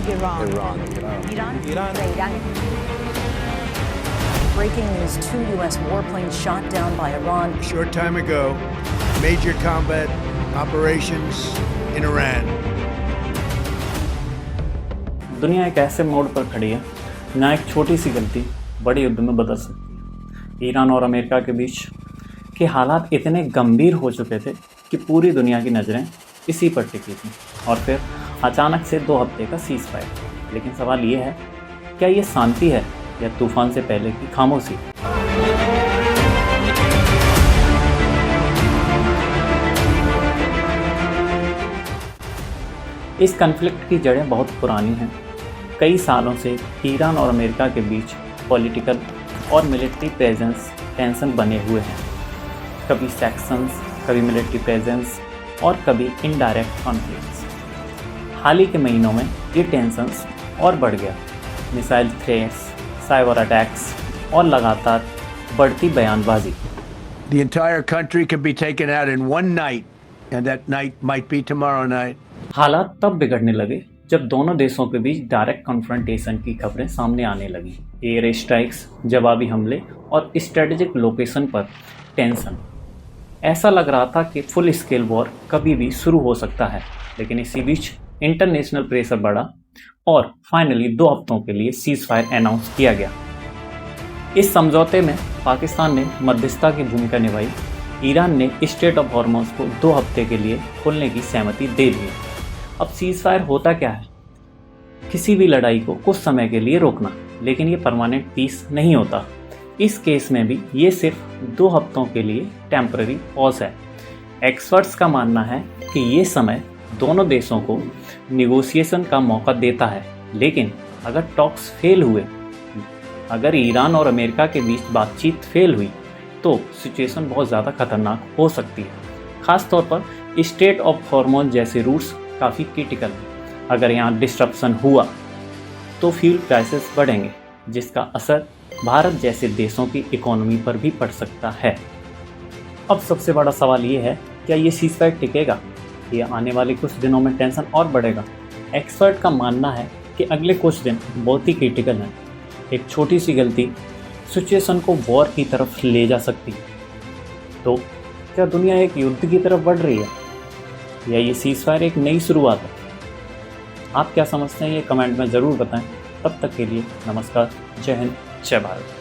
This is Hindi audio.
Iran. Iran. Iran. Breaking news, 2 U.S. warplanes shot down by Iran. A short time ago, major combat operations in Iran. दुनिया एक ऐसे मोड़ पर खड़ी है जहाँ एक छोटी सी गलती बड़े युद्ध में बदल सकती है। ईरान और अमेरिका के बीच के हालात इतने गंभीर हो चुके थे कि पूरी दुनिया की नज़रें इसी पर टिकी थी और फिर अचानक से 2 हफ्ते का सीज़ फायर। लेकिन सवाल ये है, क्या ये शांति है या तूफान से पहले की खामोशी? इस कन्फ्लिक्ट की जड़ें बहुत पुरानी हैं। कई सालों से ईरान और अमेरिका के बीच पॉलिटिकल और मिलिट्री प्रेजेंस टेंशन बने हुए हैं। कभी सेक्शंस, कभी मिलिट्री प्रेजेंस और कभी इनडायरेक्ट कॉन्फ्लिक्ट्स। हाल ही के महीनों में ये टेंशंस और बढ़ गया। मिसाइल थ्रेट्स, साइबर अटैक्स और लगातार बढ़ती बयानबाजी। The entire country can be taken out in one night, and that night might be tomorrow night. हालात तब बिगड़ने लगे जब दोनों देशों के बीच डायरेक्ट कॉन्फ्रंटेशन की खबरें सामने आने लगी। एयर स्ट्राइक्स, जवाबी हमले और स्ट्रेटेजिक लोकेशन पर टेंशन। ऐसा लग रहा था कि फुल स्केल वॉर कभी भी शुरू हो सकता है। लेकिन इसी बीच इंटरनेशनल प्रेशर बढ़ा और फाइनली 2 हफ्तों के लिए सीज फायर अनाउंस किया गया। इस समझौते में पाकिस्तान ने मध्यस्थता की भूमिका निभाई। ईरान ने स्ट्रेट ऑफ हॉर्मुज़ को 2 हफ्ते के लिए खोलने की सहमति दे दी। अब सीज फायर होता क्या है? किसी भी लड़ाई को कुछ समय के लिए रोकना, लेकिन ये परमानेंट पीस नहीं होता। इस केस में भी ये सिर्फ 2 हफ्तों के लिए टेम्पररी पॉज है। एक्सपर्ट्स का मानना है कि ये समय दोनों देशों को निगोशिएशन का मौका देता है। लेकिन अगर टॉक्स फेल हुए, अगर ईरान और अमेरिका के बीच बातचीत फेल हुई, तो सिचुएशन बहुत ज़्यादा खतरनाक हो सकती है। ख़ास तौर पर स्ट्रेट ऑफ हॉर्मुज़ जैसे रूट्स काफ़ी क्रिटिकल हैं। अगर यहाँ डिस्ट्रप्शन हुआ तो फ्यूल प्राइसेस बढ़ेंगे, जिसका असर भारत जैसे देशों की इकोनॉमी पर भी पड़ सकता है। अब सबसे बड़ा सवाल ये है, क्या ये सीज फायर टिकेगा? ये आने वाले कुछ दिनों में टेंशन और बढ़ेगा। एक्सपर्ट का मानना है कि अगले कुछ दिन बहुत ही क्रिटिकल हैं। एक छोटी सी गलती सिचुएशन को वॉर की तरफ ले जा सकती है। तो क्या दुनिया एक युद्ध की तरफ बढ़ रही है या ये सीज फायर एक नई शुरुआत है? आप क्या समझते हैं, ये कमेंट में ज़रूर बताएं। तब तक के लिए नमस्कार, जय हिंद, जय भारत।